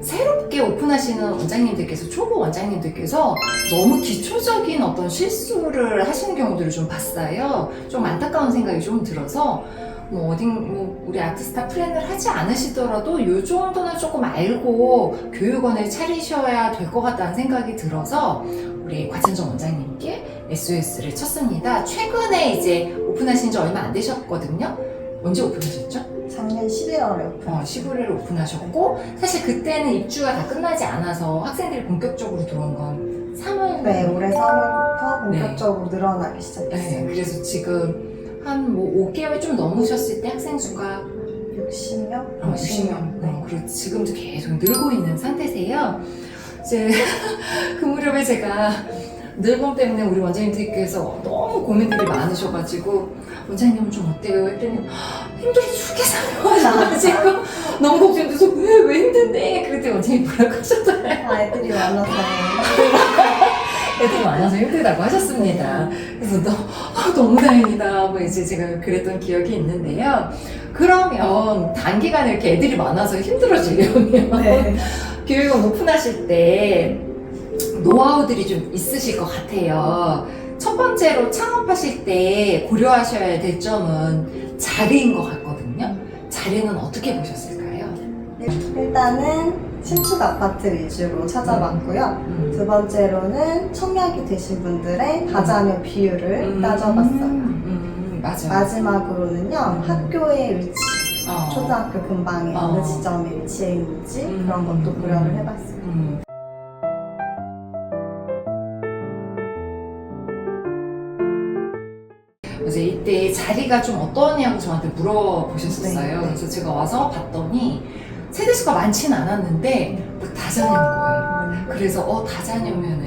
새롭게 오픈하시는 원장님들께서, 초보 원장님들께서 너무 기초적인 어떤 실수를 하시는 경우들을 좀 봤어요. 좀 안타까운 생각이 좀 들어서, 우리 아트스타 플랜을 하지 않으시더라도 이 정도는 조금 알고 교육원을 차리셔야 될 것 같다는 생각이 들어서 우리 곽찬정 원장님께 SOS를 쳤습니다. 최근에 이제 오픈하신 지 얼마 안 되셨거든요. 언제 오픈하셨죠? 작년 11월에 오픈. 11월에 오픈하셨고, 사실 그때는 입주가 다 끝나지 않아서 학생들이 본격적으로 들어온 건 3월. 네, 올해 3월부터 본격적으로 늘어나기 시작했어요. 네, 그래서 지금 한 5개월 좀 넘으셨을 때 학생 수가 60명? 60명. 네. 그리고 지금도 계속 늘고 있는 상태세요. 이제 그 무렵에 제가 늘봄 때문에 우리 원장님들께서 너무 고민들이 많으셔가지고 원장님은 좀 어때요? 했더니 힘들어 죽겠어요 하셔가지고 너무 걱정돼서 왜 힘든데? 그랬더니 원장님이 뭐라고 하셨더라고요. 애들이 많아서. 애들이 많아서 힘들다고 하셨습니다. 그래서 너무 다행이다. 이제 제가 그랬던 기억이 있는데요. 그러면 단기간에 이렇게 애들이 많아서 힘들어지려면 네. 교육원 오픈하실 때 노하우들이 좀 있으실 것 같아요. 첫 번째로 창업하실 때 고려하셔야 될 점은 자리인 것 같거든요. 자리는 어떻게 보셨을까요? 일단은 신축 아파트 위주로 찾아봤고요. 두 번째로는 청약이 되신 분들의 다자녀 비율을 따져봤어요. 맞아요. 마지막으로는요, 학교의 위치, 초등학교 근방에 어느 어. 지점에 위치해 있는지 그런 것도 고려를 해봤어요. 그래서 이때 자리가 좀 어떠냐고 저한테 물어보셨었어요. 네. 그래서 제가 와서 봤더니 세대수가 많지는 않았는데 딱 다자녀인 거예요. 그래서 다자녀면은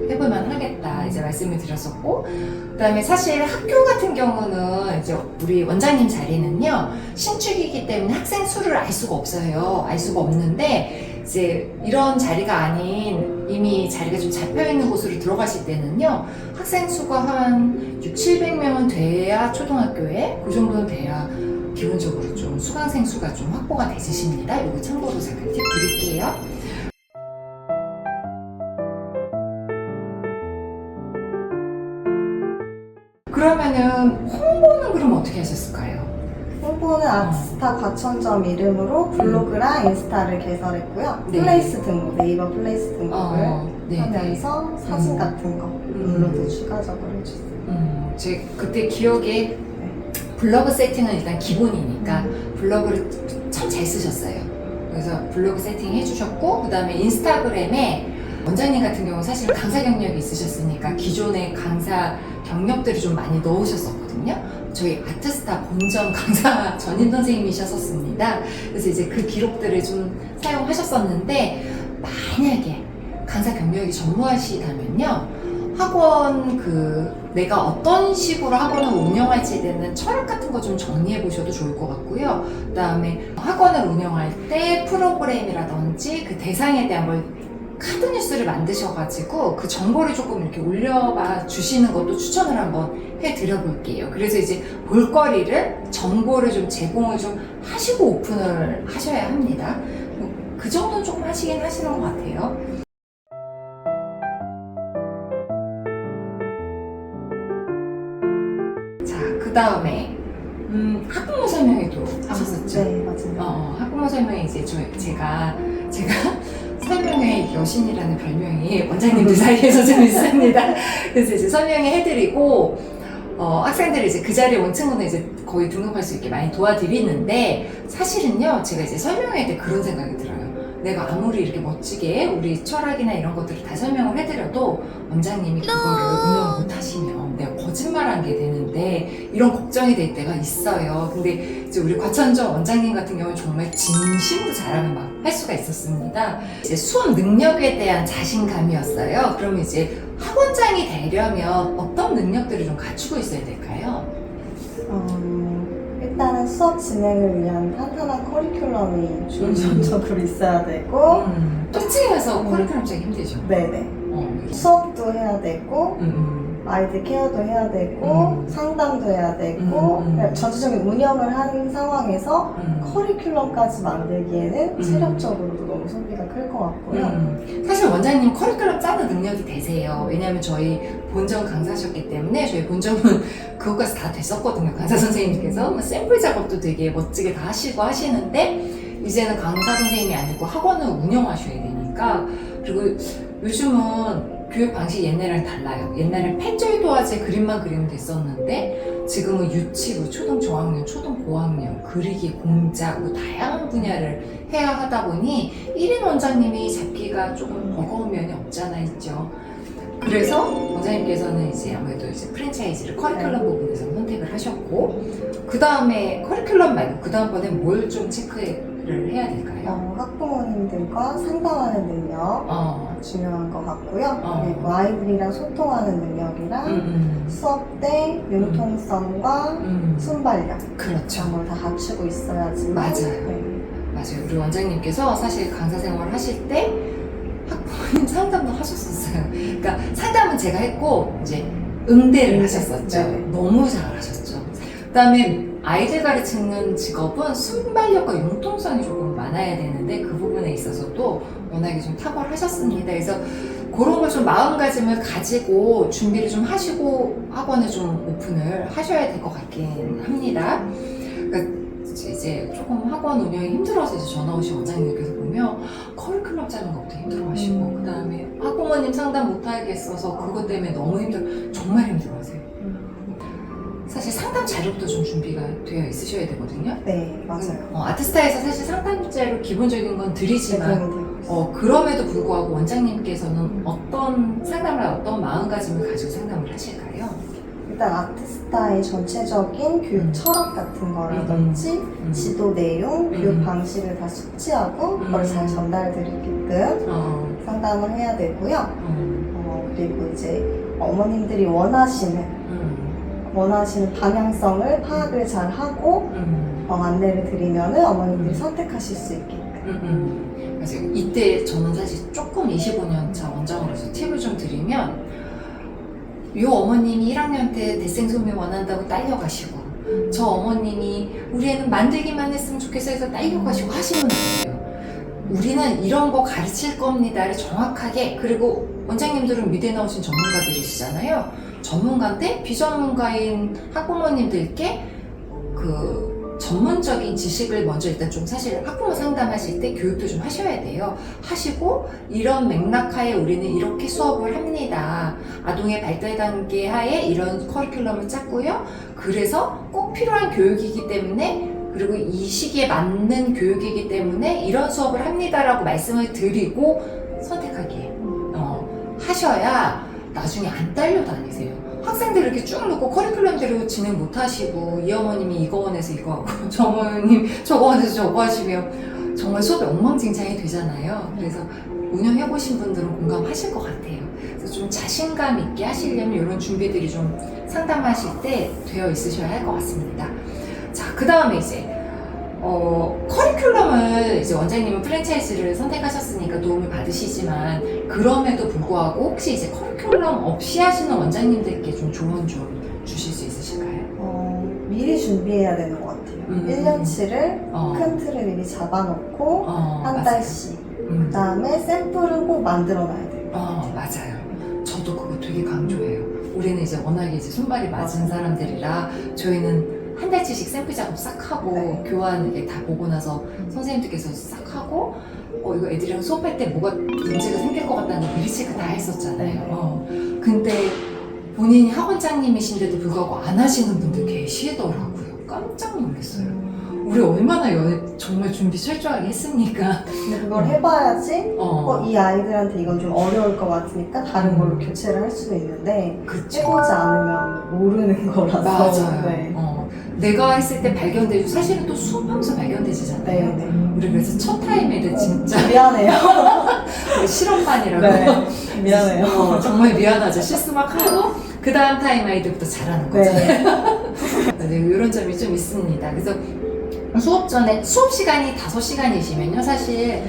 해볼만 하겠다 이제 말씀을 드렸었고, 그다음에 사실 학교 같은 경우는 이제 우리 원장님 자리는요 신축이기 때문에 학생 수를 알 수가 없어요. 알 수가 없는데 이제 이런 자리가 아닌 이미 자리가 좀 잡혀 있는 곳으로 들어가실 때는요 학생 수가 한 600~700명은 돼야 초등학교에 그 정도는 돼야 기본적으로 좀 수강생 수가 좀 확보가 되십니다. 이거 참고로 제가 팁 드릴게요. 그러면은 홍보는 그럼 어떻게 하셨을까요? 홍보는 아트스타 과천점 이름으로 블로그랑 인스타를 개설했고요. 네. 플레이스 등록, 네이버 플레이스 등록을 네. 하면서 사진 같은 거 업로드 추가적으로 해줬어요. 제 그때 기억에 블로그 세팅은 일단 기본이니까 블로그를 참 잘 쓰셨어요. 그래서 블로그 세팅 해주셨고, 그 다음에 인스타그램에 원장님 같은 경우 사실 강사 경력이 있으셨으니까 기존의 강사 경력들을 좀 많이 넣으셨었거든요. 저희 아트스타 본점 강사 전임 선생님이셨었습니다. 그래서 이제 그 기록들을 좀 사용하셨었는데, 만약에 강사 경력이 전무하시다면요 학원 내가 어떤 식으로 학원을 운영할지에 대한 철학 같은 거 좀 정리해 보셔도 좋을 것 같고요. 그 다음에 학원을 운영할 때 프로그램이라든지 그 대상에 대한 걸 카드 뉴스를 만드셔가지고 그 정보를 조금 이렇게 올려봐 주시는 것도 추천을 한번 해드려 볼게요. 그래서 이제 볼거리를, 정보를 좀 제공을 좀 하시고 오픈을 하셔야 합니다. 그 정도는 조금 하시긴 하시는 것 같아요. 자, 그 다음에 학부모 설명회도 하셨었죠? 네, 맞아요. 학부모 설명회 이제 제가 설명회 여신이라는 별명이 원장님들 사이에서 좀 있습니다. 그래서 이제 설명회 해드리고, 학생들이 이제 그 자리에 온 친구는 이제 거의 등록할 수 있게 많이 도와드리는데, 사실은요, 제가 이제 설명회 때 그런 생각이 들어요. 내가 아무리 이렇게 멋지게 우리 철학이나 이런 것들을 다 설명을 해드려도 원장님이 그거를 운영 못 하시면 내가 거짓말한 게 되는데 이런 걱정이 될 때가 있어요. 근데 이제 우리 곽찬정 원장님 같은 경우는 정말 진심으로 자랑을 막 할 수가 있었습니다. 이제 수업 능력에 대한 자신감이었어요. 그러면 이제 학원장이 되려면 어떤 능력들을 좀 갖추고 있어야 될까요? 일단은 수업 진행을 위한 탄탄한 커리큘럼이 중점적으로 있어야 되고, 솔직히 말해서 커리큘럼 짜기 힘들죠. 네네. 수업도 해야 되고 아이들 케어도 해야 되고 상담도 해야 되고 그냥 전체적인 운영을 하는 상황에서 커리큘럼까지 만들기에는 체력적으로도 너무 소비가 클 것 같고요. 사실 원장님 커리큘럼 짜는 능력이 되세요. 왜냐하면 저희 본전 강사셨기 때문에 저희 본전은 그것까지 다 됐었거든요. 강사 선생님께서 뭐 샘플 작업도 되게 멋지게 다 하시고 하시는데 이제는 강사 선생님이 아니고 학원을 운영하셔야 되니까. 그리고 요즘은 교육 방식이 옛날이랑 달라요. 옛날엔 펜젤 도화지 그림만 그리면 됐었는데 지금은 유치부, 초등 저학년, 초등 고학년, 그리기, 공작 뭐 다양한 분야를 해야 하다 보니 1인 원장님이 잡기가 조금 버거운 면이 없잖아 있죠. 그래서 원장님께서는 이제 아무래도 이제 프랜차이즈를 커리큘럼 부분에서 선택을 하셨고 그 다음에 커리큘럼 말고 그 다음번에 뭘 좀 체크를 해야 될까요? 학부모님들과 상담하는 능력 중요한 것 같고요. 그리고 아이들이랑 소통하는 능력이랑 수업 때 융통성과 순발력 그렇죠. 그런 걸 다 갖추고 있어야지만 맞아요. 맞아요. 우리 원장님께서 사실 강사 생활을 하실 때 학부모님 상담도 하셨었어요. 그러니까 상담은 제가 했고 이제 응대를 하셨었죠. 네. 너무 잘하셨죠. 그다음에 아이들 가르치는 직업은 순발력과 융통성이 조금 많아야 되는데 그 부분에 있어서도 워낙에 좀 탁월하셨습니다. 그래서 그런 걸 좀 마음가짐을 가지고 준비를 좀 하시고 학원을 좀 오픈을 하셔야 될 것 같긴 합니다. 그러니까 이제 조금 학원 운영이 힘들어서 이제 전화 오신 원장님께서 보면 커리큘럼 짜는 것부터 힘들어하시고 그 다음에 학부모님 상담 못하겠어서 그것 때문에 너무 정말 힘들어하세요. 사실 상담 자료도 좀 준비가 되어 있으셔야 되거든요. 네, 맞아요. 아트스타에서 사실 상담 자료 기본적인 건 드리지만 그럼에도 불구하고 원장님께서는 어떤 상담을 어떤 마음가짐을 가지고 상담을 하실까요? 일단 아트스타의 전체적인 교육 철학 같은 거라든지 지도 내용, 교육 방식을 다 숙지하고 그걸 잘 전달드리게끔 상담을 해야 되고요. 그리고 이제 어머님들이 원하시는 방향성을 파악을 잘 하고 안내를 드리면은 어머님들이 선택하실 수 있게끔. 맞아요. 이때 저는 사실 조금 25년 차 원장으로서 팁을 좀 드리면 요 어머님이 1학년 때 대생소미 원한다고 딸려가시고 저 어머님이 우리 애는 만들기만 했으면 좋겠어 해서 딸려가시고 하시면 돼요. 우리는 이런 거 가르칠 겁니다를 정확하게. 그리고 원장님들은 미대 나오신 전문가들이시잖아요. 전문가인데 비전문가인 학부모님들께 그 전문적인 지식을 먼저 일단 좀 사실 학부모 상담하실 때 교육도 좀 하셔야 돼요. 하시고 이런 맥락하에 우리는 이렇게 수업을 합니다. 아동의 발달 단계 하에 이런 커리큘럼을 짰고요. 그래서 꼭 필요한 교육이기 때문에 그리고 이 시기에 맞는 교육이기 때문에 이런 수업을 합니다라고 말씀을 드리고 선택하기에 하셔야 나중에 안 딸려 다니세요. 학생들 이렇게 쭉 놓고 커리큘럼대로 진행 못 하시고 이 어머님이 이거 원해서 이거 하고 저 어머님 저거 원해서 저거 하시면 정말 수업이 엉망진창이 되잖아요. 그래서 운영해보신 분들은 공감하실 것 같아요. 그래서 좀 자신감 있게 하시려면 이런 준비들이 좀 상담하실 때 되어 있으셔야 할 것 같습니다. 자, 그 다음에 이제 커리큘럼을 이제 원장님은 프랜차이즈를 선택하셨으니까 도움을 받으시지만 그럼에도 불구하고 혹시 이제 커리큘럼 없이 하시는 원장님들께 좀 조언 좀 주실 수 있으실까요? 미리 준비해야 되는 것 같아요. 1년치를 큰 틀을 미리 잡아놓고 한 맞아요. 달씩 그 다음에 샘플은 꼭 만들어놔야 돼요. 맞아요. 저도 그거 되게 강조해요. 우리는 이제 워낙에 이제 손발이 맞은 사람들이라 저희는 한 달치씩 샘플 작업 싹 하고 교환 이렇게 다 보고 나서 선생님들께서 싹 하고 이거 애들이랑 수업할 때 뭐가 문제가 생길 것 같다는 미리 체크 다 했었잖아요. 근데 본인이 학원장님이신데도 불구하고 안 하시는 분들 계시더라고요. 깜짝 놀랐어요. 우리 얼마나 정말 준비 철저하게 했습니까? 근데 그걸 해봐야지 이 아이들한테 이건 좀 어려울 것 같으니까 다른 걸로 교체를 할 수도 있는데 그쵸. 해보지 않으면 모르는 거라서. 맞아요. 네. 내가 했을 때 발견되고 사실은 또 수업하면서 발견되지잖아요. 네. 우리 그래서 첫 타임에도 진짜 미안해요. 실험반이라고. 네. 미안해요. 정말 미안하죠. 실수 막 하고 그 다음 타임 아이들부터 잘하는 거죠. 네, 이런 점이 좀 있습니다. 그래서 수업 전에 수업 시간이 5시간이시면요 사실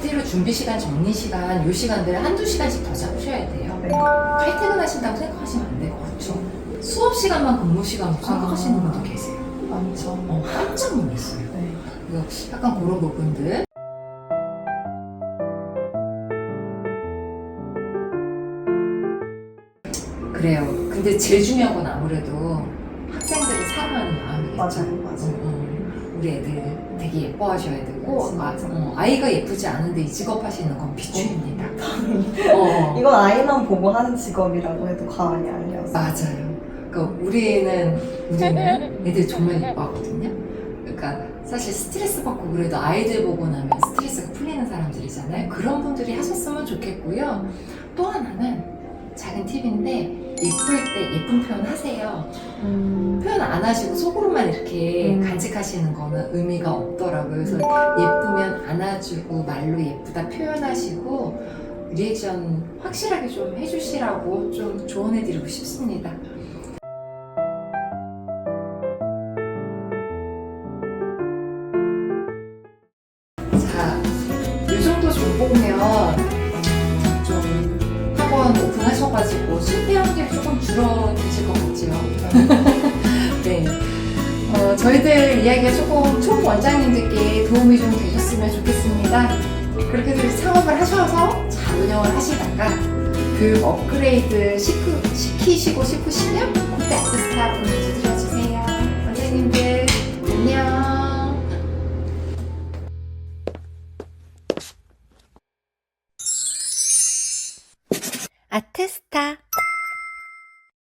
그대로 준비 시간, 정리 시간, 요 시간들을 한두 시간씩 더 잡으셔야 돼요. 네. 칼퇴근하신다고 생각하시면 안 되고, 그렇죠? 수업 시간만 근무 시간으로 생각하시는 분도 계세요. 많죠. 깜짝 놀랐어요. 네. 그래서 약간 그런 부분들. 그래요. 근데 제일 중요한 건 아무래도 학생들을 사랑하는 마음이겠죠. 맞아요. 우리 애들 되게 예뻐하셔야 되고, 진짜. 아이가 예쁘지 않은데 이 직업 하시는 건 비추입니다. 이건 아이만 보고 하는 직업이라고 해도 과언이 아니어서. 맞아요. 그러니까 우리는 애들 정말 예뻐하거든요. 그러니까 사실 스트레스 받고 그래도 아이들 보고 나면 스트레스가 풀리는 사람들이잖아요. 그런 분들이 하셨으면 좋겠고요. 또 하나는 작은 팁인데 예쁠 때 예쁜 표현 하세요. 표현 안 하시고 속으로만 이렇게 간직하시는 거는 의미가 없더라고요. 그래서 예쁘면 안아주고 말로 예쁘다 표현하시고 리액션 확실하게 좀 해주시라고 좀 조언해드리고 싶습니다. 자, 이 정도 정보면 좀 학원 오픈하셔가지고 실패 확률이 조금 줄어드실 것 같지요. 네. 저희들 이야기가 조금 총 원장님들께 도움이 좀 되셨으면 좋겠습니다. 그렇게 해서 창업을 하셔서 잘 운영을 하시다가 교육 업그레이드 시키시고 싶으시면 그때 아트스타 분들